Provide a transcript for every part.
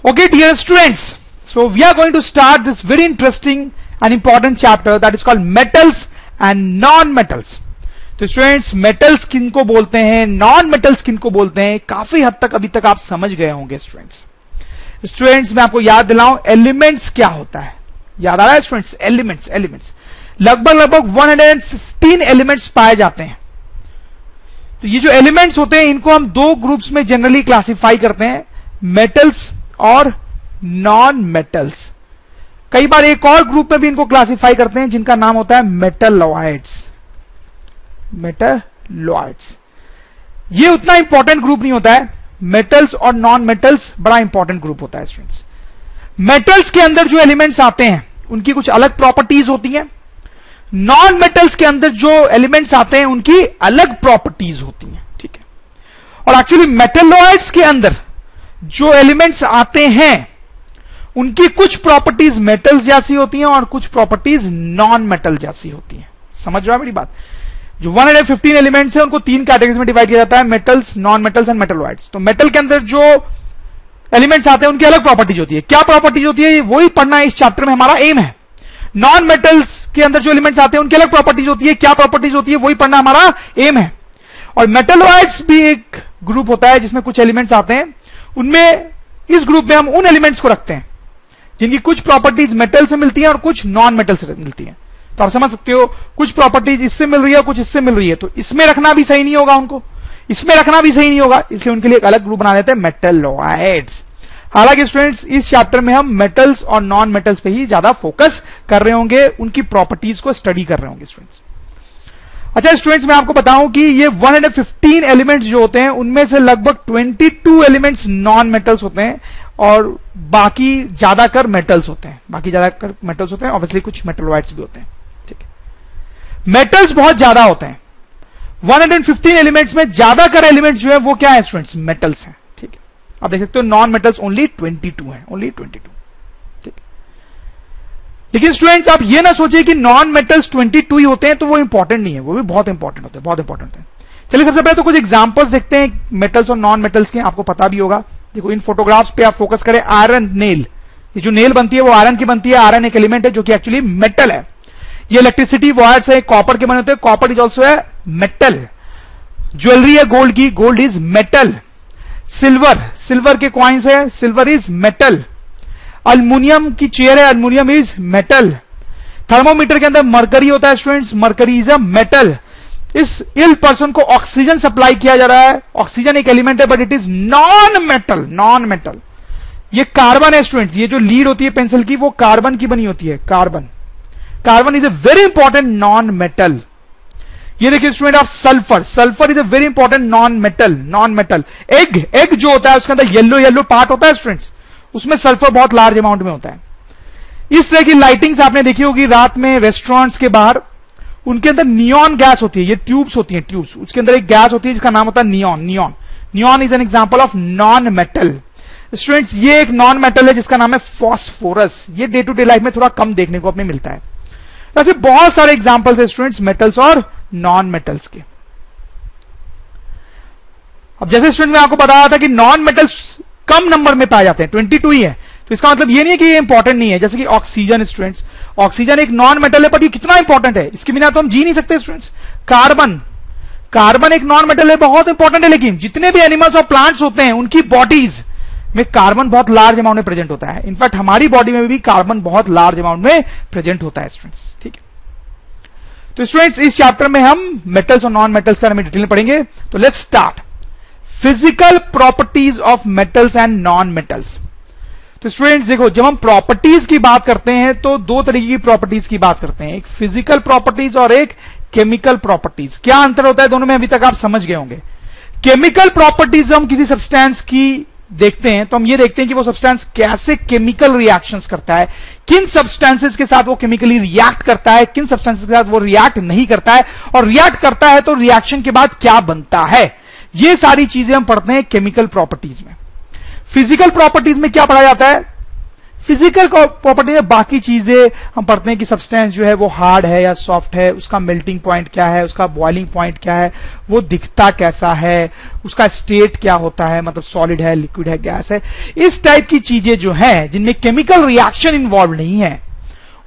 Okay, dear students, so we are going to start this very interesting and important chapter that is called metals and non-metals. तो students metals किनको बोलते हैं, non metals किनको बोलते हैं, काफी हद तक अभी तक आप समझ गए होंगे स्टूडेंट्स मैं आपको याद दिलाऊं एलिमेंट्स क्या होता है. याद आ रहा है स्टूडेंट्स? एलिमेंट्स लगभग 115 एलिमेंट्स पाए जाते हैं. तो ये जो एलिमेंट्स होते हैं इनको हम दो ग्रुप्स में जनरली क्लासिफाई करते हैं, मेटल्स और नॉन मेटल्स. कई बार एक और ग्रुप में भी इनको क्लासिफाई करते हैं जिनका नाम होता है मेटलॉइड्स. ये उतना इंपॉर्टेंट ग्रुप नहीं होता है. मेटल्स और नॉन मेटल्स बड़ा इंपॉर्टेंट ग्रुप होता है स्टूडेंट्स. मेटल्स के अंदर जो एलिमेंट्स आते हैं उनकी कुछ अलग प्रॉपर्टीज होती हैं. नॉन मेटल्स के अंदर जो एलिमेंट्स आते हैं उनकी अलग प्रॉपर्टीज होती हैं. ठीक है. और एक्चुअली मेटलॉइड्स के अंदर जो एलिमेंट्स आते हैं उनकी कुछ प्रॉपर्टीज मेटल्स जैसी होती हैं और कुछ प्रॉपर्टीज नॉन मेटल जैसी होती हैं. समझ रहा है मेरी बात? जो 115 एलिमेंट्स हैं उनको तीन कैटेगरीज में डिवाइड किया जाता है, metals, non metals and metalloids. तो मेटल के अंदर जो एलिमेंट्स आते हैं उनकी अलग प्रॉपर्टीज होती है. क्या प्रॉपर्टीज होती है वही पढ़ना इस चैप्टर में हमारा एम है. नॉन मेटल्स के अंदर जो एलिमेंट्स आते हैं उनकी अलग प्रॉपर्टीज होती है. क्या प्रॉपर्टीज होती है वही पढ़ना हमारा एम है. और मेटलॉइड्स भी एक ग्रुप होता है जिसमें कुछ एलिमेंट्स आते हैं. उनमें इस ग्रुप में हम उन एलिमेंट्स को रखते हैं जिनकी कुछ प्रॉपर्टीज मेटल से मिलती हैं और कुछ नॉन मेटल से मिलती हैं. तो आप समझ सकते हो कुछ प्रॉपर्टीज इससे मिल रही है कुछ इससे मिल रही है, तो इसमें रखना भी सही नहीं होगा, उनको इसमें रखना भी सही नहीं होगा, इसलिए उनके लिए एक अलग ग्रुप बना देते हैं मेटलॉइड्स. हालांकि स्टूडेंट्स इस चैप्टर में हम मेटल्स और नॉन मेटल्स पे ही ज्यादा फोकस कर रहे होंगे, उनकी प्रॉपर्टीज को स्टडी कर रहे होंगे स्टूडेंट्स. अच्छा स्टूडेंट्स मैं आपको बताऊं कि ये 115 एलिमेंट्स जो होते हैं उनमें से लगभग 22 एलिमेंट्स नॉन मेटल्स होते हैं और बाकी ज्यादातर मेटल्स होते हैं. ऑब्वियसली कुछ मेटलॉइड्स भी होते हैं. ठीक है. मेटल्स बहुत ज्यादा होते हैं. 115 एलिमेंट्स में ज्यादातर एलिमेंट्स जो है वो क्या है स्टूडेंट्स? मेटल्स हैं. ठीक है. आप देख सकते हो नॉन मेटल्स ओनली 22 हैं, ओनली 22. ठीक है. लेकिन स्टूडेंट्स आप ये ना सोचिए कि नॉन मेटल्स 22 ही होते हैं तो वो इंपॉर्टेंट नहीं है, वो भी बहुत इंपॉर्टेंट होते हैं, बहुत इंपॉर्टेंट होते हैं. चलिए सबसे पहले तो कुछ एग्जांपल्स देखते हैं मेटल्स और नॉन मेटल्स के. आपको पता भी होगा, देखो इन फोटोग्राफ्स पे आप फोकस करें. आयरन नेल, ये जो नेल बनती है वो आयरन की बनती है. आयरन एक एलिमेंट है जो कि एक्चुअली मेटल है. ये इलेक्ट्रिसिटी वायर्स है कॉपर के बने होते हैं, कॉपर इज ऑल्सो है मेटल. ज्वेलरी है गोल्ड की, गोल्ड इज मेटल. सिल्वर के कॉइन्स है, सिल्वर इज मेटल. अल्युमिनियम की चेयर है, अल्युमिनियम इज मेटल. थर्मोमीटर के अंदर मरकरी होता है students, mercury is a metal. इस इल पर्सन को ऑक्सीजन सप्लाई किया जा रहा है, ऑक्सीजन एक एलिमेंट है but it is non metal. ये कार्बन है स्टूडेंट्स, ये जो लीड होती है पेंसिल की वो कार्बन की बनी होती है. Carbon is a very important non metal. ये देखिए student of sulphur is a very important non metal. Egg जो होता है उसके अंदर येलो पार्ट होता है स्टूडेंट्स, उसमें सल्फर बहुत लार्ज अमाउंट में होता है. इस तरह की लाइटिंग्स आपने देखी होगी रात में रेस्टोरेंट्स के बाहर, उनके अंदर नियॉन गैस होती है. ये ट्यूब्स होती हैं, ट्यूब्स, उसके अंदर एक गैस होती है जिसका नाम होता है neon is an example of non metal. Students ये एक नॉन मेटल है जिसका नाम है फॉस्फोरस. ये डे टू डे लाइफ में थोड़ा कम देखने को अपने मिलता है. ऐसे बहुत सारे एग्जांपल्स है स्टूडेंट्स मेटल्स और नॉन मेटल्स के. अब जैसे स्टूडेंट मैं आपको बता रहा था कि नॉन मेटल्स कम नंबर में पाए जाते हैं, 22 ही है, तो इसका मतलब ये नहीं है कि ये इंपॉर्टेंट नहीं है. जैसे कि ऑक्सीजन स्टूडेंट्स, ऑक्सीजन एक नॉन मेटल है बट ये कितना इंपॉर्टेंट है, इसके बिना तो हम जी नहीं सकते स्टूडेंट्स. कार्बन एक नॉन मेटल है, बहुत इंपॉर्टेंट है. लेकिन जितने भी एनिमल्स और प्लांट्स होते हैं उनकी बॉडीज में कार्बन बहुत लार्ज अमाउंट में प्रेजेंट होता है. इनफैक्ट हमारी बॉडी में भी कार्बन बहुत लार्ज अमाउंट में प्रेजेंट होता है स्टूडेंट्स. ठीक है. तो स्टूडेंट्स इस चैप्टर में हम मेटल्स और नॉन मेटल्स का डिटेल में पढ़ेंगे. तो let's start. Physical properties of metals and non metals. तो स्टूडेंट्स देखो जब हम प्रॉपर्टीज की बात करते हैं तो दो तरीके की प्रॉपर्टीज की बात करते हैं, एक फिजिकल प्रॉपर्टीज और एक केमिकल प्रॉपर्टीज. क्या अंतर होता है दोनों में अभी तक आप समझ गए होंगे. केमिकल प्रॉपर्टीज हम किसी सब्सटेंस की देखते हैं तो हम ये देखते हैं कि वो सब्सटेंस कैसे केमिकल रिएक्शंस करता है, किन सब्सटेंसेस के साथ वो केमिकली रिएक्ट करता है, किन सब्सटेंसेस के साथ वो रिएक्ट नहीं करता है, और रिएक्ट करता है तो रिएक्शन के बाद क्या बनता है. ये सारी चीजें हम पढ़ते हैं केमिकल प्रॉपर्टीज में. फिजिकल प्रॉपर्टीज में क्या पढ़ा जाता है? फिजिकल प्रॉपर्टी है, बाकी चीजें हम पढ़ते हैं कि सब्सटेंस जो है वो हार्ड है या सॉफ्ट है, उसका मेल्टिंग पॉइंट क्या है, उसका बॉइलिंग पॉइंट क्या है, वो दिखता कैसा है, उसका स्टेट क्या होता है, मतलब सॉलिड है, लिक्विड है, गैस है। इस टाइप की चीजें जो हैं जिनमें केमिकल रिएक्शन इन्वॉल्व नहीं है,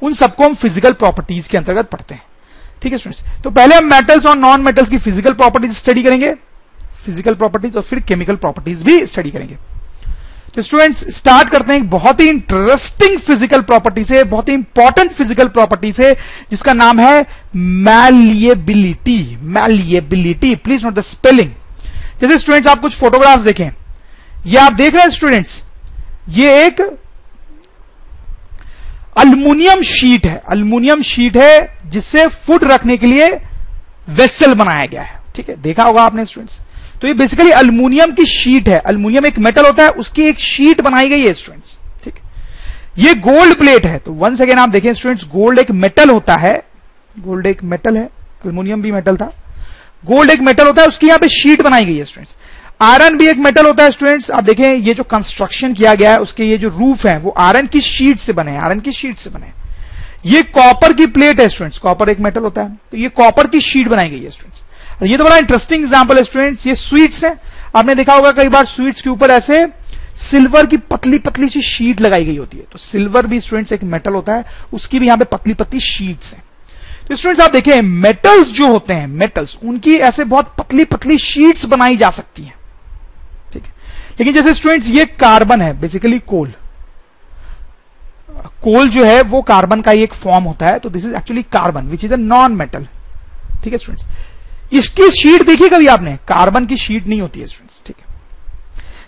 उन सबको हम फिजिकल प्रॉपर्टीज के अंतर्गत पढ़ते हैं। ठीक है स्टूडेंट्स, तो पहले हम मेटल्स और नॉन मेटल्स की फिजिकल प्रॉपर्टीज स्टडी करेंगे, फिजिकल प्रॉपर्टीज, और फिर केमिकल प्रॉपर्टीज भी स्टडी करेंगे। तो स्टूडेंट्स स्टार्ट करते हैं एक बहुत ही इंटरेस्टिंग फिजिकल प्रॉपर्टी से, बहुत ही इंपॉर्टेंट फिजिकल प्रॉपर्टी से, जिसका नाम है malleability. Malleability, please note the spelling. जैसे स्टूडेंट्स आप कुछ फोटोग्राफ्स देखें, ये आप देख रहे हैं स्टूडेंट्स, ये एक अल्युमिनियम शीट है, अल्युमिनियम शीट है जिससे फूड रखने के लिए वेसल बनाया गया है। ठीक है, देखा होगा आपने स्टूडेंट्स। तो ये बेसिकली अल्युमिनियम की शीट है, अल्युमिनियम एक मेटल होता है, उसकी एक शीट बनाई गई है स्टूडेंट्स। ठीक है, ये गोल्ड प्लेट है। तो वंस अगेन आप देखें स्टूडेंट्स, गोल्ड एक मेटल होता है, गोल्ड एक मेटल है, अल्युमिनियम भी मेटल था, गोल्ड एक मेटल होता है, उसकी यहां पे शीट बनाई गई है स्टूडेंट्स। आयरन भी एक मेटल होता है स्टूडेंट्स। आप देखें ये जो कंस्ट्रक्शन किया गया है, उसके ये जो रूफ है वो आयरन की शीट से बने, आयरन की शीट से बने। ये कॉपर की प्लेट है स्टूडेंट्स, कॉपर एक मेटल होता है, तो ये कॉपर की शीट बनाई गई है स्टूडेंट्स। ये तो बड़ा इंटरेस्टिंग एग्जांपल है स्टूडेंट्स। ये स्वीट्स हैं, आपने देखा होगा कई बार स्वीट्स के ऊपर ऐसे सिल्वर की पतली पतली सी शीट लगाई गई होती है। तो सिल्वर भी स्टूडेंट्स एक मेटल होता है, उसकी भी यहां पे पतली पतली शीट्स हैं। तो स्टूडेंट्स आप देखें मेटल्स जो होते हैं, मेटल्स, उनकी ऐसे बहुत पतली पतली शीट्स बनाई जा सकती हैं। ठीक है, लेकिन जैसे स्टूडेंट्स ये कार्बन है, बेसिकली कोल, कोल जो है वो कार्बन का ही एक फॉर्म होता है। तो this is actually carbon which is a non metal. ठीक है स्टूडेंट्स, इसकी शीट देखी कभी आपने? कार्बन की शीट नहीं होती है स्टूडेंट्स। ठीक है,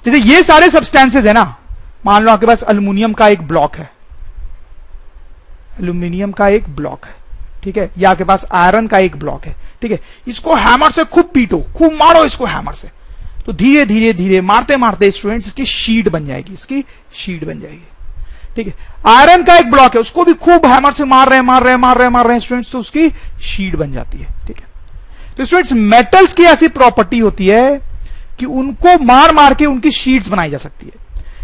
जैसे ये सारे सब्सटेंसेज है ना, मान लो आपके पास अल्युमिनियम का एक ब्लॉक है, अल्यूमिनियम का एक ब्लॉक है। ठीक है, या आपके पास आयरन का एक ब्लॉक है। ठीक है, इसको हैमर से खूब पीटो, खूब मारो इसको हैमर से, तो धीरे धीरे धीरे मारते मारते स्टूडेंट्स इसकी शीट बन जाएगी, इसकी शीट बन जाएगी। ठीक है, आयरन का एक ब्लॉक है, उसको भी खूब हैमर से मार रहे हैं स्टूडेंट्स, तो उसकी शीट बन जाती है। ठीक है, तो स्टूडेंट्स मेटल्स की ऐसी प्रॉपर्टी होती है कि उनको मार मार के उनकी शीट्स बनाई जा सकती है।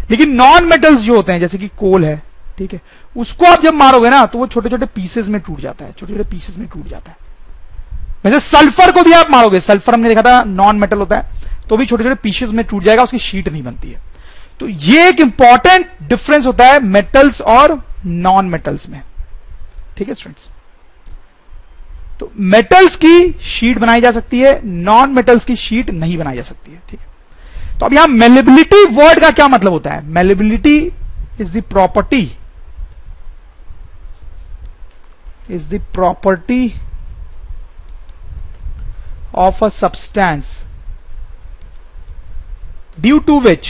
लेकिन नॉन मेटल्स जो होते हैं, जैसे कि कोल है, ठीक है, उसको आप जब मारोगे ना तो वो छोटे छोटे पीसेस में टूट जाता है, छोटे छोटे पीसेस में टूट जाता है। वैसे सल्फर को भी आप मारोगे, सल्फर हमने देखा था नॉन मेटल होता है, तो भी छोटे छोटे पीसेस में टूट जाएगा, उसकी शीट नहीं बनती है। तो ये एक इंपॉर्टेंट डिफरेंस होता है मेटल्स और नॉन मेटल्स में। ठीक है स्टूडेंट्स, तो मेटल्स की शीट बनाई जा सकती है, नॉन मेटल्स की शीट नहीं बनाई जा सकती है। ठीक है, तो अब यहां मेलेबिलिटी वर्ड का क्या मतलब होता है? Malleability is the property of a substance due to which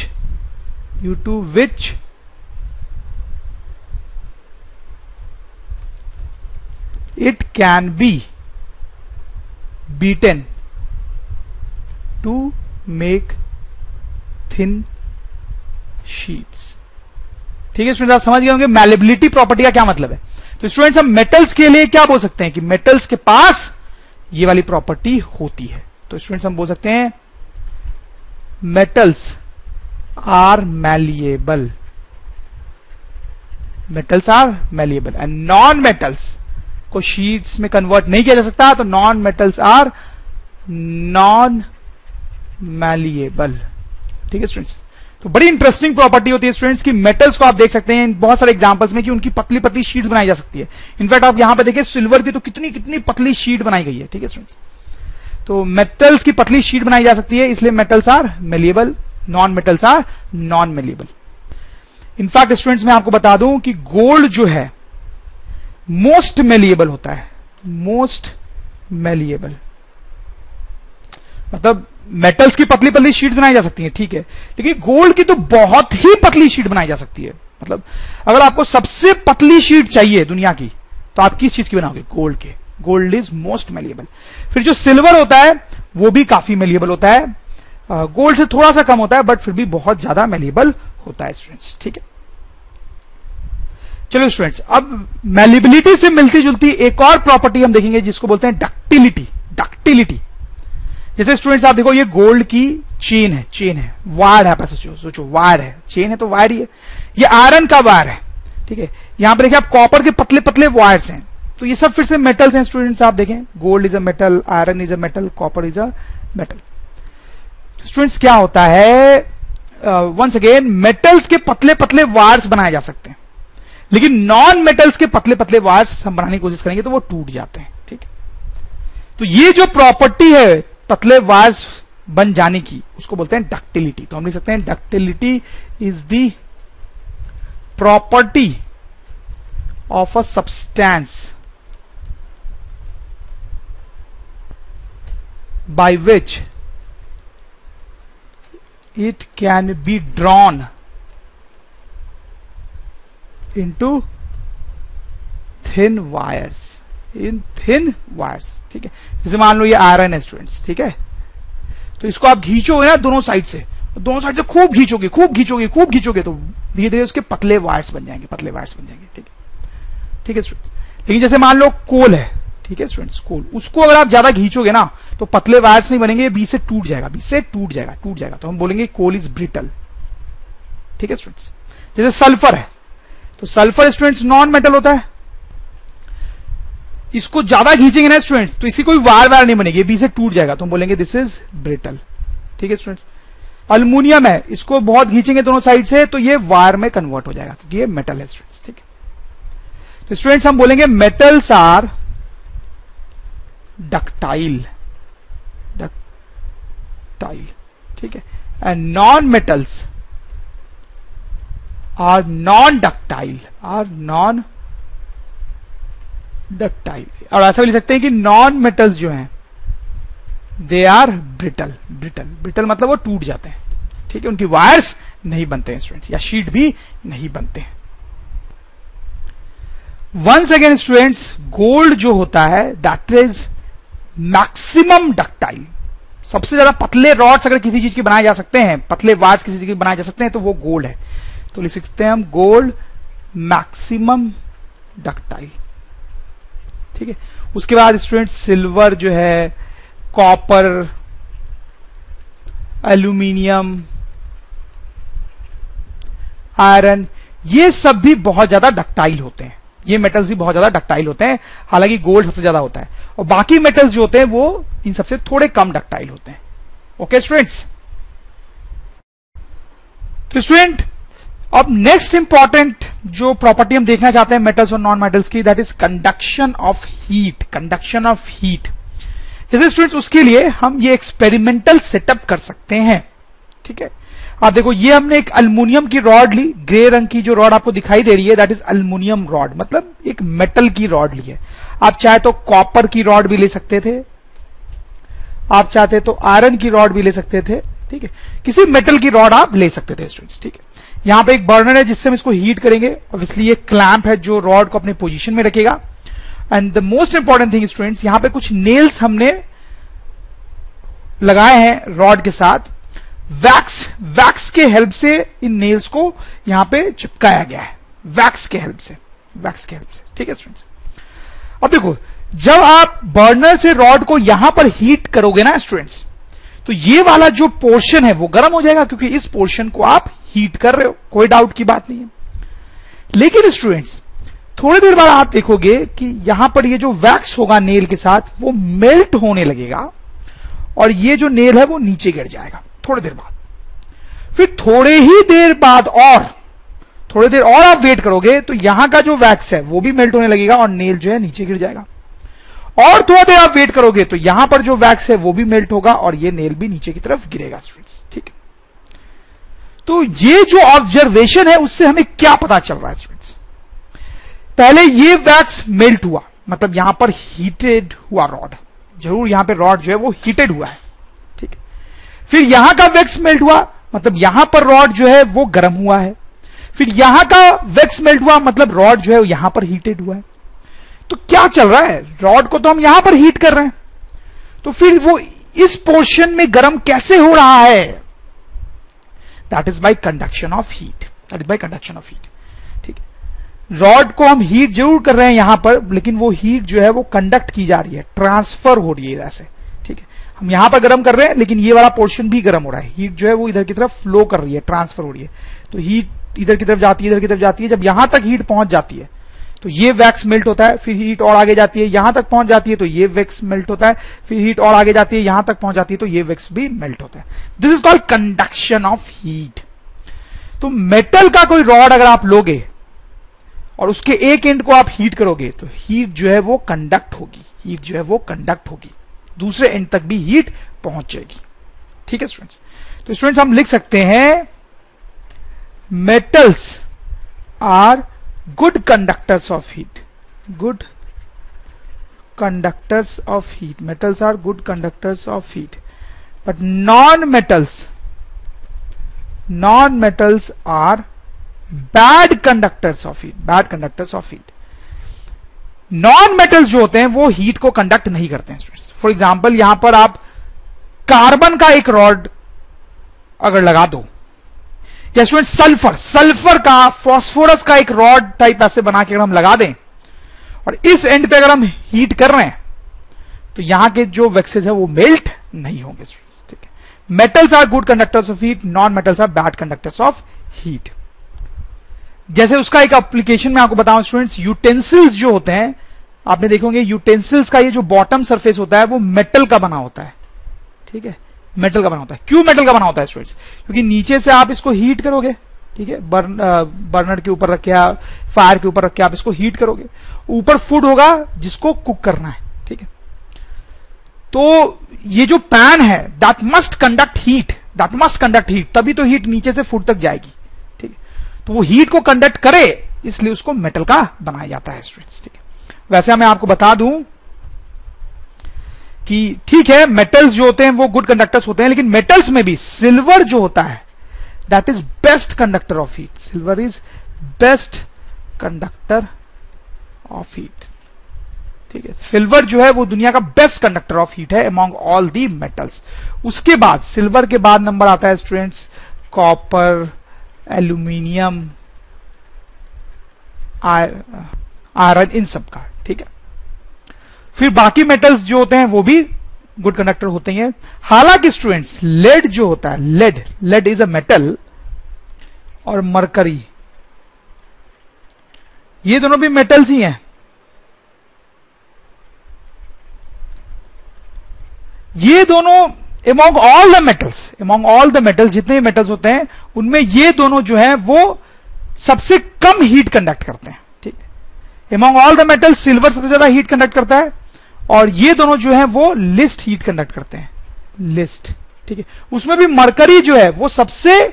it can be beaten to make thin sheets। ठीक है स्टूडेंट्स, आप समझ गए होंगे मैलेबिलिटी प्रॉपर्टी का क्या मतलब है। तो स्टूडेंट्स हम मेटल्स के लिए क्या बोल सकते हैं कि मेटल्स के पास ये वाली प्रॉपर्टी होती है। तो स्टूडेंट्स हम बोल सकते हैं metals are malleable, metals are malleable and non metals को शीट्स में कन्वर्ट नहीं किया जा सकता, तो non metals are non malleable. ठीक है स्टूडेंट्स, तो बड़ी इंटरेस्टिंग प्रॉपर्टी होती है स्टूडेंट्स की मेटल्स को आप देख सकते हैं बहुत सारे एग्जांपल्स में कि उनकी पतली पतली शीट्स बनाई जा सकती है। इनफैक्ट आप यहां पे देखिए सिल्वर की तो कितनी कितनी पतली शीट बनाई गई है। ठीक है स्टूडेंट्स, तो मेटल्स की पतली शीट बनाई जा सकती है, इसलिए metals are malleable, non metals are non malleable. In fact students मैं आपको बता दूं कि गोल्ड जो है मोस्ट मेलिएबल होता है, मोस्ट मेलिएबल, मतलब मेटल्स की पतली पतली शीट बनाई जा सकती है, ठीक है, लेकिन गोल्ड की तो बहुत ही पतली शीट बनाई जा सकती है। मतलब अगर आपको सबसे पतली शीट चाहिए दुनिया की, तो आप किस चीज की बनाओगे? गोल्ड के। Gold is most malleable. फिर जो सिल्वर होता है वो भी काफी मेलिएबल होता है, गोल्ड से थोड़ा सा कम होता है, बट फिर भी बहुत ज्यादा मेलिएबल होता है स्टूडेंट्स। ठीक है, चलो स्टूडेंट्स, अब मेलिएबिलिटी से मिलती जुलती एक और प्रॉपर्टी हम देखेंगे जिसको बोलते हैं डक्टिलिटी। डक्टिलिटी, जैसे स्टूडेंट्स आप देखो ये गोल्ड की चेन है, वायर है, आप ऐसे सोचो वायर है, चेन है तो वायर ही है। ये आयरन का वायर है, ठीक है। यहां पर देखिए आप कॉपर के पतले पतले वायर्स हैं, तो ये सब फिर से मेटल्स हैं स्टूडेंट्स। आप देखें gold is a metal, iron is a metal, copper is a metal. तो स्टूडेंट्स क्या होता है, वंस अगेन मेटल्स के पतले पतले वायर्स बनाए जा सकते हैं, लेकिन नॉन मेटल्स के पतले पतले वायर्स हम बनाने की कोशिश करेंगे तो वो टूट जाते हैं, ठीक है। तो ये जो प्रॉपर्टी है पतले वायर्स बन जाने की, उसको बोलते हैं डक्टिलिटी। तो हम लिख सकते हैं ductility is the property of a substance by which it can be drawn into thin wires, in thin wires, ठीक है। जैसे मान लो ये आयरन है स्टूडेंट्स, ठीक है, तो इसको आप खींचोगे ना दोनों साइड से, दोनों साइड से खूब खींचोगे खूब खींचोगे खूब खींचोगे, तो धीरे धीरे उसके पतले वायर्स बन जाएंगे, पतले वायर्स बन जाएंगे, ठीक है, ठीक है स्टूडेंट्स। लेकिन जैसे मान लो कोल है, ठीक है स्टूडेंट्स, कोल, उसको अगर आप ज्यादा खींचोगे ना तो पतले वायर्स नहीं बनेंगे, बीच से टूट जाएगा, बीच से टूट जाएगा, टूट जाएगा, तो हम बोलेंगे कोल इज ब्रिटल, ठीक है स्टूडेंट्स। जैसे सल्फर है, तो सल्फर स्टूडेंट्स नॉन मेटल होता है, इसको ज्यादा खींचेंगे ना स्टूडेंट्स तो इसी कोई वायर वायर नहीं बनेगी, बीच से टूट जाएगा, तो हम बोलेंगे दिस इज ब्रिटल, ठीक है स्टूडेंट्स। अल्युमिनियम है, इसको बहुत खींचेंगे दोनों साइड से तो ये वायर में कन्वर्ट हो जाएगा, क्योंकि ये मेटल है स्टूडेंट्स, ठीक है। तो स्टूडेंट्स हम बोलेंगे मेटल्स आर डक्टाइल, डक्टाइल, ठीक है, and non metals are non ductile, are non ductile. और ऐसा भी लिख सकते हैं कि नॉन मेटल्स जो हैं they are brittle, brittle, brittle मतलब वो टूट जाते हैं, ठीक है, उनकी वायर्स नहीं बनते हैं स्टूडेंट्स, या शीट भी नहीं बनते हैं। वंस अगेन स्टूडेंट्स गोल्ड जो होता है दैट इज मैक्सिमम डक्टाइल, सबसे ज्यादा पतले रॉड्स अगर किसी चीज के बनाए जा सकते हैं, पतले वायर्स किसी चीज के बनाए जा सकते हैं तो वो गोल्ड है, तो लिख सकते हैं हम गोल्ड मैक्सिमम डक्टाइल, ठीक है। उसके बाद स्टूडेंट सिल्वर जो है, कॉपर, एल्यूमिनियम, आयरन, ये सब भी बहुत ज्यादा डक्टाइल होते हैं, ये मेटल्स भी बहुत ज्यादा डक्टाइल होते हैं, हालांकि गोल्ड सबसे ज्यादा होता है, और बाकी मेटल्स जो होते हैं वो इन सबसे थोड़े कम डक्टाइल होते हैं, ओके स्टूडेंट्स। तो स्टूडेंट अब नेक्स्ट इंपॉर्टेंट जो प्रॉपर्टी हम देखना चाहते हैं मेटल्स और नॉन मेटल्स की, that is conduction of heat, conduction of heat. जैसे स्टूडेंट्स उसके लिए हम ये एक्सपेरिमेंटल सेटअप कर सकते हैं, ठीक है। आप देखो ये हमने एक अल्युमिनियम की रॉड ली, ग्रे रंग की जो रॉड आपको दिखाई दे रही है दैट इज अल्युमिनियम रॉड, मतलब एक मेटल की रॉड ली है। आप चाहे तो कॉपर की रॉड भी ले सकते थे, आप चाहते तो आयरन की रॉड भी ले सकते थे, ठीक है, किसी मेटल की रॉड आप ले सकते थे स्टूडेंट्स, ठीक है। यहां पे एक बर्नर है जिससे हम इसको हीट करेंगे, ऑब्वियसली ये क्लैंप है जो रॉड को अपने पोजीशन में रखेगा। And the most important thing students, यहां पे कुछ नेल्स हमने लगाए हैं रॉड के साथ, वैक्स के हेल्प से इन नेल्स को यहां पे चिपकाया गया है, वैक्स के हेल्प से, ठीक है स्टूडेंट्स। अब देखो जब आप बर्नर से रॉड को यहां पर हीट करोगे ना स्टूडेंट्स, तो ये वाला जो पोर्शन है वो गर्म हो जाएगा, क्योंकि इस पोर्शन को आप हीट कर रहे हो, कोई डाउट की बात नहीं है। लेकिन स्टूडेंट्स थोड़ी देर बाद आप देखोगे कि यहां पर ये जो वैक्स होगा नेल के साथ वो मेल्ट होने लगेगा, और ये जो नेल है वो नीचे गिर जाएगा थोड़ी देर बाद। फिर थोड़ी देर और आप वेट करोगे तो यहां का जो वैक्स है वो भी मेल्ट होने लगेगा और नेल जो है नीचे गिर जाएगा। और थोड़ा देर आप वेट करोगे तो यहां पर जो वैक्स है वो भी मेल्ट होगा और ये नेल भी नीचे की तरफ गिरेगा स्टूडेंट्स, ठीक है। तो ये जो ऑब्जर्वेशन है उससे हमें क्या पता चल रहा है स्टूडेंट्स, पहले ये वैक्स मेल्ट हुआ, मतलब यहां पर हीटेड हुआ रॉड, जरूर यहां पे रॉड जो है वो हीटेड हुआ है, ठीक है। फिर यहां का वैक्स मेल्ट हुआ, मतलब यहां पर रॉड जो है वो गर्म हुआ है। फिर यहां का वैक्स मेल्ट हुआ, मतलब रॉड जो है यहां पर हीटेड हुआ है। तो क्या चल रहा है, रॉड को तो हम यहां पर हीट कर रहे हैं, तो फिर वो इस पोर्शन में गर्म कैसे हो रहा है, that is by conduction of heat, that is by conduction of heat, ठीक है। रॉड को हम हीट जरूर कर रहे हैं यहां पर, लेकिन वो हीट जो है वो कंडक्ट की जा रही है, ट्रांसफर हो रही है इधर से, ठीक है। हम यहां पर गर्म कर रहे हैं लेकिन ये वाला पोर्शन भी गर्म हो रहा है, हीट जो है वो इधर की तरफ फ्लो कर रही है, ट्रांसफर हो रही है, तो हीट इधर की तरफ जाती है, इधर की तरफ जाती है, जब यहां तक हीट पहुंच जाती है तो ये वैक्स मेल्ट होता है, फिर हीट और आगे जाती है, यहां तक पहुंच जाती है तो ये वैक्स मेल्ट होता है, फिर हीट और आगे जाती है, यहां तक पहुंच जाती है तो ये वैक्स भी मेल्ट होता है। This is called conduction of heat. तो मेटल का कोई रॉड अगर आप लोगे और उसके एक एंड को आप हीट करोगे तो हीट जो है वो कंडक्ट होगी, हीट जो है वो कंडक्ट होगी, दूसरे एंड तक भी हीट पहुंच जाएगी। ठीक है स्टूडेंट्स, तो स्टूडेंट्स हम लिख सकते हैं metals are good conductors of heat, good conductors of heat, metals are good conductors of heat, but non metals are bad conductors of heat, bad conductors of heat. Non metals जो होते हैं वो heat को conduct नहीं करते हैं students. For example यहां पर आप कार्बन का एक रॉड अगर लगा दो, या स्टूडेंट सल्फर का, फास्फोरस का एक रॉड टाइप ऐसे बना के अगर हम लगा दें और इस एंड पे अगर हम हीट कर रहे हैं तो यहां के जो वैक्सेस है वो मेल्ट नहीं होंगे स्टूडेंट्स। ठीक है, metals are good conductors of heat, non metals are bad conductors of heat. जैसे उसका एक एप्लीकेशन मैं आपको बताऊं स्टूडेंट्स, यूटेंसिल्स जो होते हैं आपने देखोगे यूटेंसिल्स का ये जो बॉटम सरफेस होता है वो मेटल का बना होता है। ठीक है, मेटल का बना होता है। क्यों मेटल का बना होता है स्टूडेंट्स? क्योंकि नीचे से आप इसको हीट करोगे, ठीक है, बर्नर के ऊपर रख के, फायर के ऊपर रख के आप इसको हीट करोगे, ऊपर फूड होगा जिसको कुक करना है। ठीक है, तो ये जो पैन है that must conduct heat, that must conduct heat, तभी तो हीट नीचे से फूड तक जाएगी। ठीक है, तो वो हीट को कंडक्ट करे इसलिए उसको मेटल का बनाया जाता है स्टूडेंट्स। ठीक है, वैसे मैं आपको बता दूं कि ठीक है मेटल्स जो होते हैं वो गुड कंडक्टर्स होते हैं, लेकिन मेटल्स में भी सिल्वर जो होता है that is best conductor of heat, silver is best conductor of heat. ठीक है, सिल्वर जो है वो दुनिया का बेस्ट कंडक्टर ऑफ हीट है अमॉन्ग ऑल दी मेटल्स। उसके बाद सिल्वर के बाद नंबर आता है स्टूडेंट्स कॉपर, एल्यूमिनियम, आयरन, इन सब का। ठीक है, फिर बाकी मेटल्स जो होते हैं वो भी गुड कंडक्टर होते हैं। हालांकि स्टूडेंट्स लेड जो होता है, लेड इज अ मेटल, और मरकरी, ये दोनों भी मेटल्स ही हैं। ये दोनों अमॉन्ग ऑल द मेटल्स, जितने भी मेटल्स होते हैं उनमें ये दोनों जो है वो सबसे कम हीट कंडक्ट करते हैं। ठीक है, among all the metals silver सबसे ज्यादा हीट कंडक्ट करता है, और ये दोनों जो है वो लिस्ट हीट कंडक्ट करते हैं, लिस्ट। ठीक है, उसमें भी मरकरी जो है वो सबसे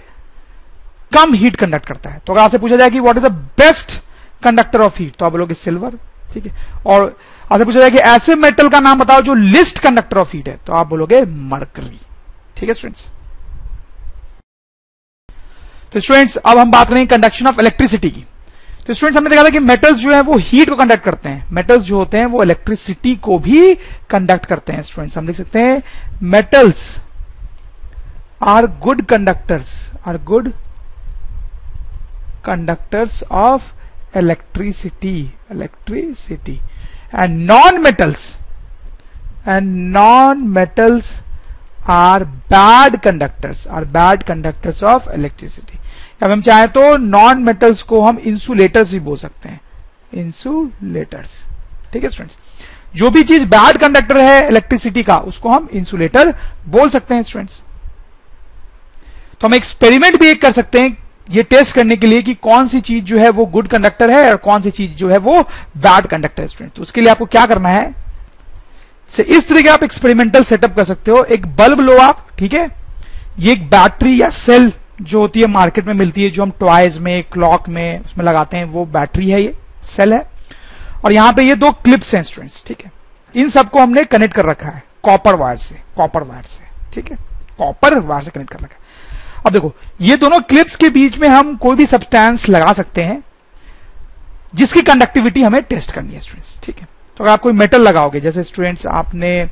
कम हीट कंडक्ट करता है। तो अगर आपसे पूछा जाए कि what is the best conductor of heat, तो आप बोलोगे सिल्वर। ठीक है, और आपसे पूछा जाए कि ऐसे मेटल का नाम बताओ जो लिस्ट कंडक्टर ऑफ हीट है, तो आप बोलोगे मरकरी। ठीक है स्टूडेंट्स, तो स्टूडेंट्स अब हम बात करेंगे कंडक्शन ऑफ इलेक्ट्रिसिटी की। तो स्टूडेंट्स हमने देखा था कि मेटल्स जो है वो हीट को कंडक्ट करते हैं, मेटल्स जो होते हैं वो इलेक्ट्रिसिटी को भी कंडक्ट करते हैं। स्टूडेंट्स हम लिख सकते हैं metals are good conductors of electricity, and non metals are bad conductors of electricity. अब हम चाहें तो नॉन मेटल्स को हम इंसुलेटर्स भी बोल सकते हैं, इंसुलेटर्स। ठीक है स्टूडेंट्स, जो भी चीज बैड कंडक्टर है इलेक्ट्रिसिटी का उसको हम इंसुलेटर बोल सकते हैं स्टूडेंट्स। तो हम एक्सपेरिमेंट भी एक कर सकते हैं ये टेस्ट करने के लिए कि कौन सी चीज जो है वो गुड कंडक्टर है और कौन सी चीज जो है वो बैड कंडक्टर है स्टूडेंट। तो उसके लिए आपको क्या करना है, इस तरह के आप एक्सपेरिमेंटल सेटअप कर सकते हो। एक बल्ब लो आप, ठीक है, ये एक बैटरी या सेल जो होती है मार्केट में मिलती है, जो हम टॉयज में, क्लॉक में उसमें लगाते हैं, वो बैटरी है, ये सेल है, और यहां पे ये दो क्लिप्स हैं स्टूडेंट्स। ठीक है, इन सबको हमने कनेक्ट कर रखा है कॉपर वायर से। ठीक है, कॉपर वायर से कनेक्ट कर रखा है। अब देखो ये दोनों क्लिप्स के बीच में हम कोई भी सब्सटेंस लगा सकते हैं जिसकी कंडक्टिविटी हमें टेस्ट करनी है स्टूडेंट्स। ठीक है, तो अगर आप कोई मेटल लगाओगे, जैसे स्टूडेंट्स आपने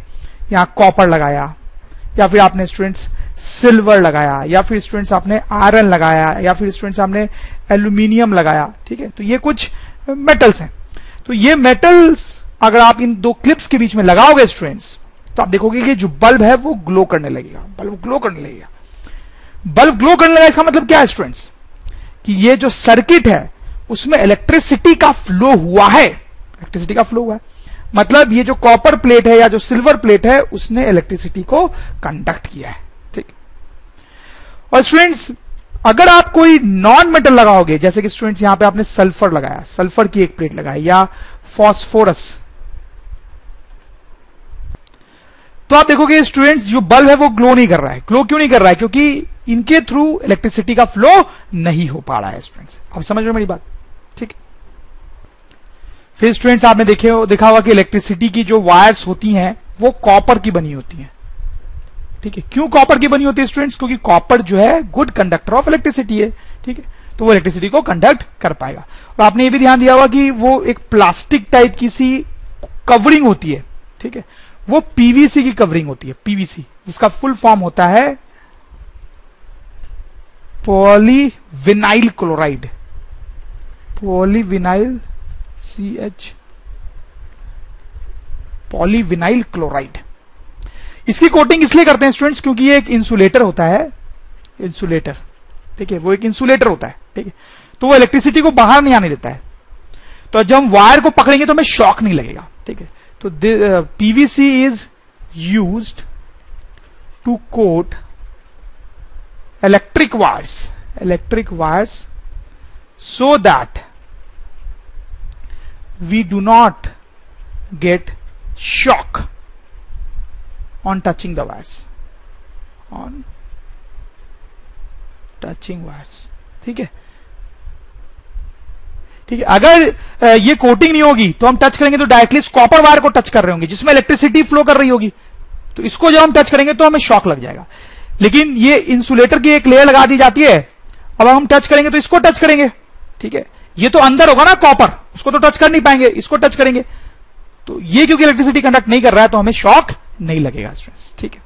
यहां कॉपर लगाया, या फिर आपने स्टूडेंट्स सिल्वर लगाया, या फिर स्टूडेंट्स आपने आयरन लगाया, या फिर स्टूडेंट्स आपने एल्यूमिनियम लगाया। ठीक है, तो ये कुछ मेटल्स हैं। तो ये मेटल्स अगर आप इन दो क्लिप्स के बीच में लगाओगे स्टूडेंट्स, तो आप देखोगे कि जो बल्ब है वो ग्लो करने लगेगा, बल्ब ग्लो करने लगेगा। इसका मतलब क्या है स्टूडेंट्स, कि ये जो सर्किट है उसमें इलेक्ट्रिसिटी का फ्लो हुआ है, इलेक्ट्रिसिटी का फ्लो हुआ है, मतलब ये जो कॉपर प्लेट है या जो सिल्वर प्लेट है उसने इलेक्ट्रिसिटी को कंडक्ट किया है। ठीक। और स्टूडेंट्स अगर आप कोई नॉन मेटल लगाओगे, जैसे कि स्टूडेंट्स यहां पे आपने सल्फर लगाया, सल्फर की एक प्लेट लगाई या फॉस्फोरस, तो आप देखोगे स्टूडेंट्स जो बल्ब है वो ग्लो नहीं कर रहा है। ग्लो क्यों नहीं कर रहा है? क्योंकि इनके थ्रू इलेक्ट्रिसिटी का फ्लो नहीं हो पा रहा है। स्टूडेंट्स आप समझ रहे हो मेरी बात? ठीक। फिर स्टूडेंट्स आपने देखा होगा कि इलेक्ट्रिसिटी की जो वायर्स होती हैं वो कॉपर की बनी होती हैं। ठीक है। क्यों कॉपर की बनी होती है स्टूडेंट्स? क्योंकि कॉपर जो है गुड कंडक्टर ऑफ इलेक्ट्रिसिटी है। ठीक है, तो वो इलेक्ट्रिसिटी को कंडक्ट कर पाएगा। और आपने ये भी ध्यान दिया होगा कि वो एक प्लास्टिक टाइप की सी कवरिंग होती है। ठीक है, वो पीवीसी की कवरिंग होती है, पीवीसी, जिसका फुल फॉर्म होता है polyvinyl chloride, polyvinyl CH, polyvinyl chloride. इसकी कोटिंग इसलिए करते हैं स्टूडेंट्स क्योंकि ये एक इंसुलेटर होता है, इंसुलेटर। ठीक है, वो एक इंसुलेटर होता है। ठीक है, तो वो इलेक्ट्रिसिटी को बाहर नहीं आने देता है, तो जब हम वायर को पकड़ेंगे तो हमें शॉक नहीं लगेगा। ठीक है, तो PVC is used to coat electric wires so that we do not get shock on touching the wires, on touching wires। ठीक है, ठीक है। अगर ये कोटिंग नहीं होगी तो हम टच करेंगे तो डायरेक्टली कॉपर वायर को टच कर रहे होंगे जिसमें इलेक्ट्रिसिटी फ्लो कर रही होगी, तो इसको जब हम टच करेंगे तो हमें शॉक लग जाएगा। लेकिन ये इंसुलेटर की एक लेयर लगा दी जाती है, अब हम टच करेंगे तो इसको टच करेंगे। ठीक है, ये तो अंदर होगा ना कॉपर, उसको तो टच कर नहीं पाएंगे, इसको टच करेंगे, तो ये क्योंकि इलेक्ट्रिसिटी कंडक्ट नहीं कर रहा है तो हमें शॉक नहीं लगेगा स्टूडेंट्स। ठीक है,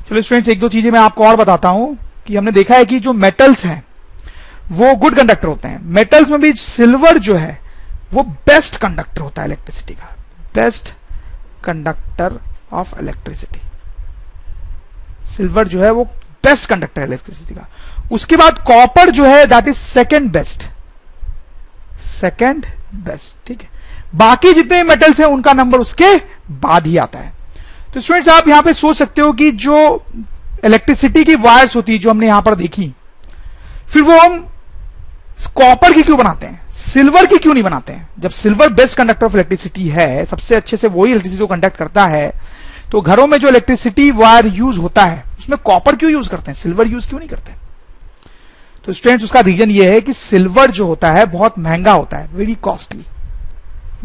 चलो स्टूडेंट्स एक दो चीजें मैं आपको और बताता हूं कि हमने देखा है कि जो मेटल्स हैं वो गुड कंडक्टर होते हैं। मेटल्स में भी सिल्वर जो है वो बेस्ट कंडक्टर होता है इलेक्ट्रिसिटी का, best conductor of electricity. Silver जो है वो बेस्ट कंडक्टर है इलेक्ट्रिसिटी का। उसके बाद कॉपर जो है that is second best, second best. ठीक है, बाकी जितने मेटल्स हैं उनका नंबर उसके बाद ही आता है। तो स्टूडेंट्स आप यहां पे सोच सकते हो कि जो इलेक्ट्रिसिटी की वायर्स होती है जो हमने यहां पर देखी, फिर वो हम कॉपर की क्यों बनाते हैं, सिल्वर की क्यों नहीं बनाते हैं? जब silver best conductor of electricity है, सबसे अच्छे से वही इलेक्ट्रिसिटी को कंडक्ट करता है, तो घरों में जो इलेक्ट्रिसिटी वायर यूज होता है उसमें कॉपर क्यों यूज करते हैं, सिल्वर यूज क्यों नहीं करते? तो स्टूडेंट्स उसका रीजन ये है कि सिल्वर जो होता है बहुत महंगा होता है, वेरी कॉस्टली,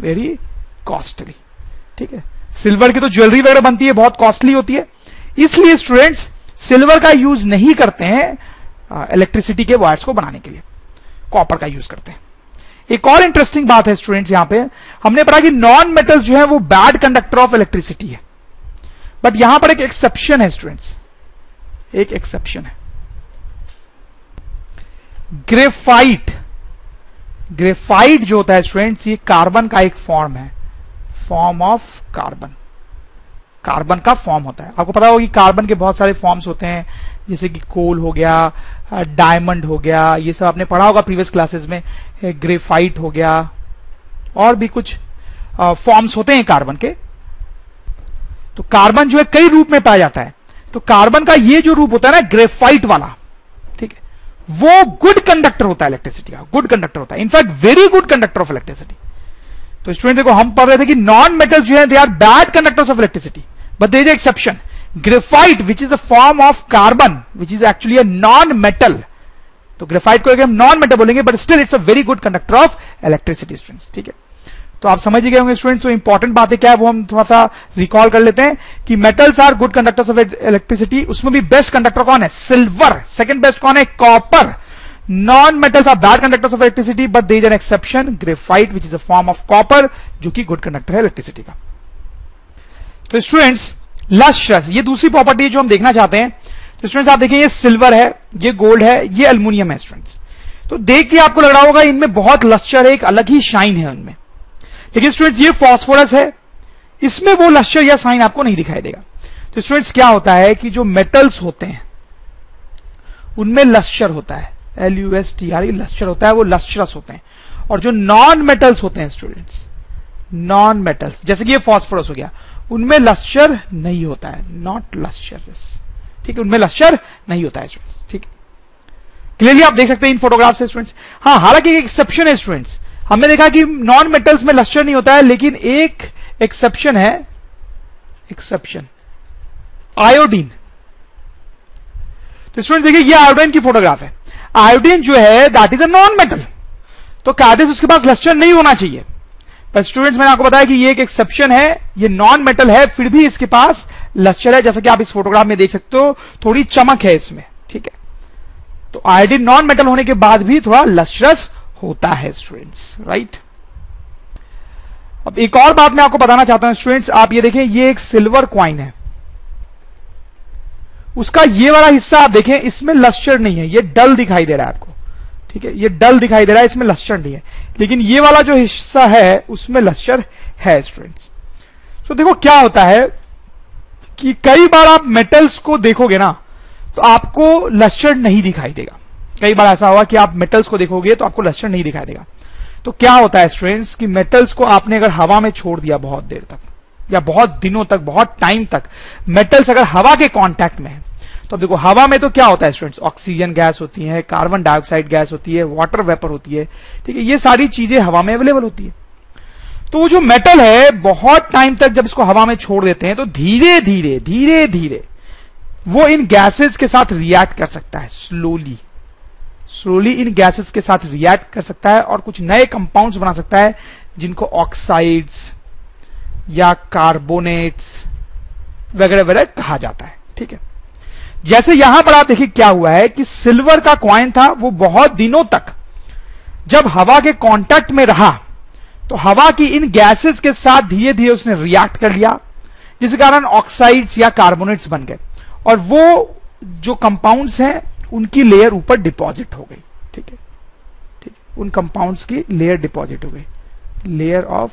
वेरी कॉस्टली। ठीक है, सिल्वर की तो ज्वेलरी वगैरह बनती है, बहुत कॉस्टली होती है, इसलिए स्टूडेंट्स सिल्वर का यूज नहीं करते हैं इलेक्ट्रिसिटी के वायर्स को बनाने के लिए, कॉपर का यूज करते हैं। एक और इंटरेस्टिंग बात है स्टूडेंट्स, यहां पे हमने पढ़ा कि नॉन मेटल जो है वो बैड कंडक्टर ऑफ इलेक्ट्रिसिटी है, बट यहां पर एक एक्सेप्शन है स्टूडेंट्स, एक एक्सेप्शन है, ग्रेफाइट। ग्रेफाइट जो होता है स्टूडेंट्स ये कार्बन का एक फॉर्म है, फॉर्म ऑफ कार्बन, कार्बन का फॉर्म होता है। आपको पता होगा कि कार्बन के बहुत सारे फॉर्म्स होते हैं, जैसे कि कोल हो गया, डायमंड हो गया, ये सब आपने पढ़ा होगा प्रीवियस क्लासेस में, ग्रेफाइट हो गया, और भी कुछ फॉर्म्स होते हैं कार्बन के। तो कार्बन जो है कई रूप में पाया जाता है, तो कार्बन का ये जो रूप होता है ना ग्रेफाइट वाला, ठीक है, वो गुड कंडक्टर होता है इलेक्ट्रिसिटी का, गुड कंडक्टर होता है, in fact very good conductor of electricity. तो स्टूडेंट देखो हम पढ़ रहे थे कि नॉन मेटल जो है they are bad conductors of electricity, but there is exception, graphite which is a form of carbon which is actually a non metal. तो ग्रेफाइट को हम नॉन मेटल बोलेंगे, but still it's a very good conductor of electricity students. ठीक है, तो आप समझ ही गए होंगे स्टूडेंट्स, तो इंपॉर्टेंट बातें क्या है वो हम थोड़ा सा रिकॉल कर लेते हैं कि metals are good conductors of electricity, उसमें भी बेस्ट कंडक्टर कौन है, सिल्वर, सेकंड बेस्ट कौन है, copper. Non metals are bad conductors of electricity, but there is an exception, graphite which is a form of copper, जो कि good conductor है electricity का। तो स्टूडेंट्स लस्ट्रस, ये दूसरी प्रॉपर्टी है जो हम देखना चाहते हैं। तो स्टूडेंट्स आप देखिए, ये सिल्वर है, ये गोल्ड है, ये एल्युमिनियम है स्टूडेंट्स। तो देख के आपको लग रहा होगा इनमें बहुत लस्टर है, एक अलग ही शाइन है उनमें, लेकिन स्टूडेंट्स ये फॉस्फोरस है, इसमें वो लस्टर या साइन आपको नहीं दिखाई देगा। तो स्टूडेंट्स क्या होता है कि जो मेटल्स होते हैं उनमें लस्टर होता है, LUSTR लस्टर होता है, वो लस्ट्रस होते हैं। और जो नॉन मेटल्स होते हैं स्टूडेंट्स, नॉन मेटल्स जैसे कि ये फास्फोरस हो गया, उनमें लस्टर नहीं होता है, नॉट लस्टरस, ठीक है, उनमें लस्टर नहीं होता है स्टूडेंट्स, ठीक है। क्लियरली आप देख सकते हैं इन फोटोग्राफ से स्टूडेंट्स। हाँ, हालांकि एक एक्सेप्शन है स्टूडेंट्स, हमने देखा कि नॉन मेटल्स में लस्टर नहीं होता है, लेकिन एक एक्सेप्शन है, एक्सेप्शन आयोडीन। तो स्टूडेंट्स देखिए, ये आयोडीन की फोटोग्राफ है। आयोडीन जो है that is a non metal, तो कायदे उसके पास लस्टर नहीं होना चाहिए। पर स्टूडेंट्स मैंने आपको बताया कि ये एक एक्सेप्शन है, ये नॉन मेटल है, फिर भी इसके पास लस्टर है, जैसा कि आप इस फोटोग्राफ में देख सकते हो, थोड़ी चमक है इसमें, ठीक है। तो आयोडीन नॉन मेटल होने के बाद भी थोड़ा लस्ट्रस होता है स्टूडेंट्स, राइट। अब एक और बात मैं आपको बताना चाहता हूं स्टूडेंट्स, आप ये देखें, ये एक सिल्वर क्वाइन है, उसका ये वाला हिस्सा आप देखें, इसमें लस्टर नहीं है, ये डल दिखाई दे रहा है आपको, ठीक है, ये डल दिखाई दे रहा है, इसमें लस्टर नहीं है। लेकिन ये वाला जो हिस्सा है उसमें लस्टर है स्टूडेंट्स। तो देखो क्या होता है कि कई बार आप मेटल्स को देखोगे ना, तो आपको लस्टर नहीं दिखाई देगा। कई बार ऐसा हुआ कि आप मेटल्स को देखोगे तो आपको लस्टर नहीं दिखाई देगा। तो क्या होता है स्टूडेंट्स कि मेटल्स को आपने अगर हवा में छोड़ दिया बहुत देर तक, या बहुत दिनों तक, बहुत टाइम तक, मेटल्स अगर हवा के कांटेक्ट में है, तो अब देखो हवा में तो क्या होता है स्टूडेंट्स, ऑक्सीजन गैस होती है, कार्बन डाइऑक्साइड गैस होती है, वाटर वेपर होती है, ठीक है, ये सारी चीजें हवा में अवेलेबल होती है। तो वो जो मेटल है बहुत टाइम तक जब इसको हवा में छोड़ देते हैं, तो धीरे धीरे धीरे धीरे वो इन गैसेस के साथ रिएक्ट कर सकता है, स्लोली स्लोली इन गैसेस के साथ रिएक्ट कर सकता है और कुछ नए कंपाउंड्स बना सकता है, जिनको ऑक्साइड्स या कार्बोनेट्स वगैरह वगैरह कहा जाता है, ठीक है। जैसे यहां पर आप देखिए क्या हुआ है कि सिल्वर का कॉइन था, वो बहुत दिनों तक जब हवा के कांटेक्ट में रहा, तो हवा की इन गैसेस के साथ धीरे धीरे उसने रिएक्ट कर लिया, जिस कारण ऑक्साइड्स या कार्बोनेट्स बन गए, और वो जो कंपाउंड्स हैं उनकी लेयर ऊपर डिपॉजिट हो गई, ठीक है, ठीक, उन कंपाउंड्स की लेयर डिपॉजिट हो गई, लेयर ऑफ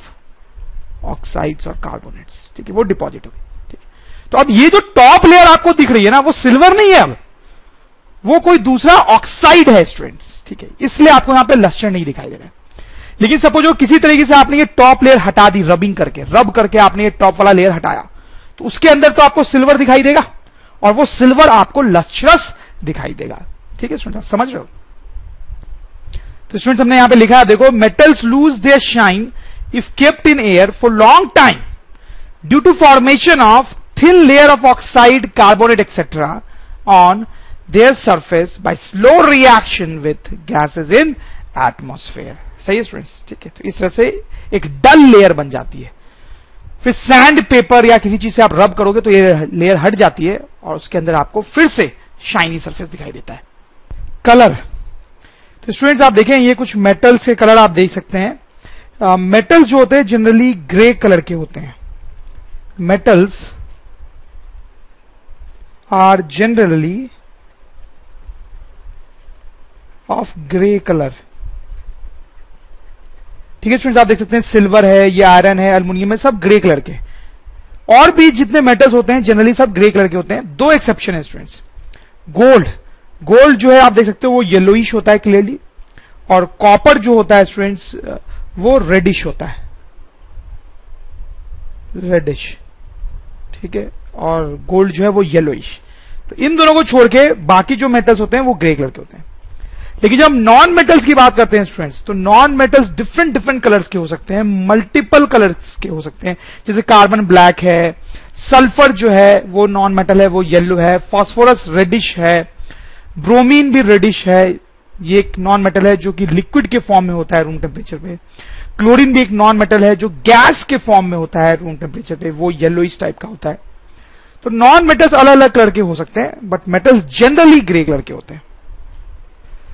ऑक्साइड्स और कार्बोनेट्स, ठीक है, वो डिपॉजिट हो गई, ठीक है। तो अब ये जो टॉप लेयर आपको दिख रही है ना, वो सिल्वर नहीं है, अब वो कोई दूसरा ऑक्साइड है स्टूडेंट्स, ठीक है, इसलिए आपको यहां पे लस्टर नहीं दिखाई दे रहा है। लेकिन सपोज किसी तरीके से आपने ये टॉप लेयर हटा दी, रब करके आपने ये टॉप वाला लेयर हटाया, तो उसके अंदर तो आपको सिल्वर दिखाई देगा, और वो सिल्वर आपको लस्ट्रस दिखाई देगा, ठीक है स्टूडेंट्स, आप समझ रहे हो। तो स्टूडेंट्स हमने यहां पे लिखा है, देखो, metals lose their shine if kept in air for long time due to formation of thin layer of oxide, carbonate etcetera on their surface by slow reaction with gases in atmosphere. सही है students, ठीक है। तो इस तरह से एक डल layer बन जाती है, फिर सैंड पेपर या किसी चीज से आप रब करोगे तो ये लेयर हट जाती है, और उसके अंदर आपको फिर से शाइनी सरफेस दिखाई देता है। कलर, तो स्टूडेंट्स आप देखें, ये कुछ मेटल्स के कलर आप देख सकते हैं। मेटल्स जो होते हैं जनरली ग्रे कलर के होते हैं, metals are generally of grey colour, ठीक है स्टूडेंट्स, आप देख सकते हैं सिल्वर है, ये आयरन है, एल्युमिनियम है, सब ग्रे कलर के। और भी जितने मेटल्स होते हैं जनरली सब ग्रे कलर के होते हैं। दो एक्सेप्शन है स्टूडेंट्स, गोल्ड जो है आप देख सकते हो वो येलोइश होता है क्लियरली, और कॉपर जो होता है स्टूडेंट्स वो रेडिश होता है, रेडिश, ठीक है, और गोल्ड जो है वो येलोइश। तो इन दोनों को छोड़ के बाकी जो मेटल्स होते हैं वो ग्रे कलर के होते हैं। लेकिन जब हम नॉन मेटल्स की बात करते हैं स्टूडेंट्स, तो नॉन मेटल्स डिफरेंट कलर्स के हो सकते हैं, मल्टीपल कलर्स के हो सकते हैं, जैसे कार्बन ब्लैक है, सल्फर जो है वो नॉन मेटल है, वो येलो है, फास्फोरस रेडिश है, ब्रोमीन भी रेडिश है, ये एक नॉन मेटल है जो कि लिक्विड के फॉर्म में होता है रूम टेम्परेचर पे। क्लोरीन भी एक नॉन मेटल है जो गैस के फॉर्म में होता है रूम टेम्परेचर पे, वो येलोइश टाइप का होता है। तो नॉन मेटल्स अलग अलग कलर के हो सकते हैं, but metals generally grey colour के होते हैं।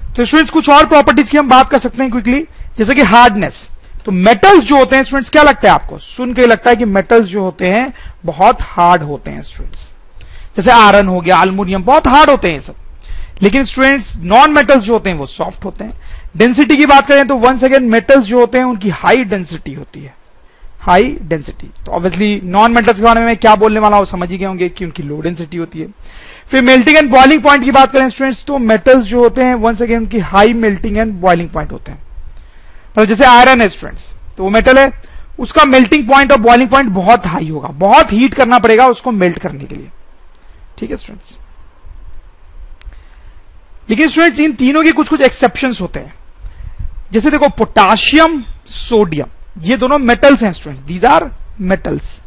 तो स्टूडेंट्स कुछ और प्रॉपर्टीज की हम बात कर सकते हैं क्विकली, जैसे कि हार्डनेस। तो मेटल्स जो होते हैं स्टूडेंट्स, क्या लगता है आपको, सुन के लगता है कि मेटल्स जो होते हैं बहुत हार्ड होते हैं स्टूडेंट्स, जैसे आयरन हो गया, एल्युमिनियम, बहुत हार्ड होते हैं सब। लेकिन स्टूडेंट्स नॉन मेटल्स जो होते हैं वो सॉफ्ट होते हैं। डेंसिटी की बात करें तो वंस अगेन मेटल्स जो होते हैं उनकी हाई डेंसिटी होती है, हाई डेंसिटी। तो ऑब्वियसली नॉन मेटल्स के बारे में क्या बोलने वाला हो समझ ही गए होंगे कि उनकी लो डेंसिटी होती है। फिर मेल्टिंग एंड बॉइलिंग पॉइंट की बात करें स्टूडेंट्स, तो मेटल्स जो होते हैं वंस अगेन उनकी high melting and boiling point होते हैं। पर जैसे आयरन है स्टूडेंट्स, तो वो मेटल है, उसका मेल्टिंग पॉइंट और बॉइलिंग पॉइंट बहुत हाई होगा, बहुत हीट करना पड़ेगा उसको मेल्ट करने के लिए। ठीक है स्टूडेंट्स, लेकिन स्टूडेंट्स इन तीनों के कुछ कुछ एक्सेप्शंस होते हैं। जैसे देखो पोटाशियम, सोडियम, ये दोनों मेटल्स हैं स्टूडेंट्स, दीज आर मेटल्स।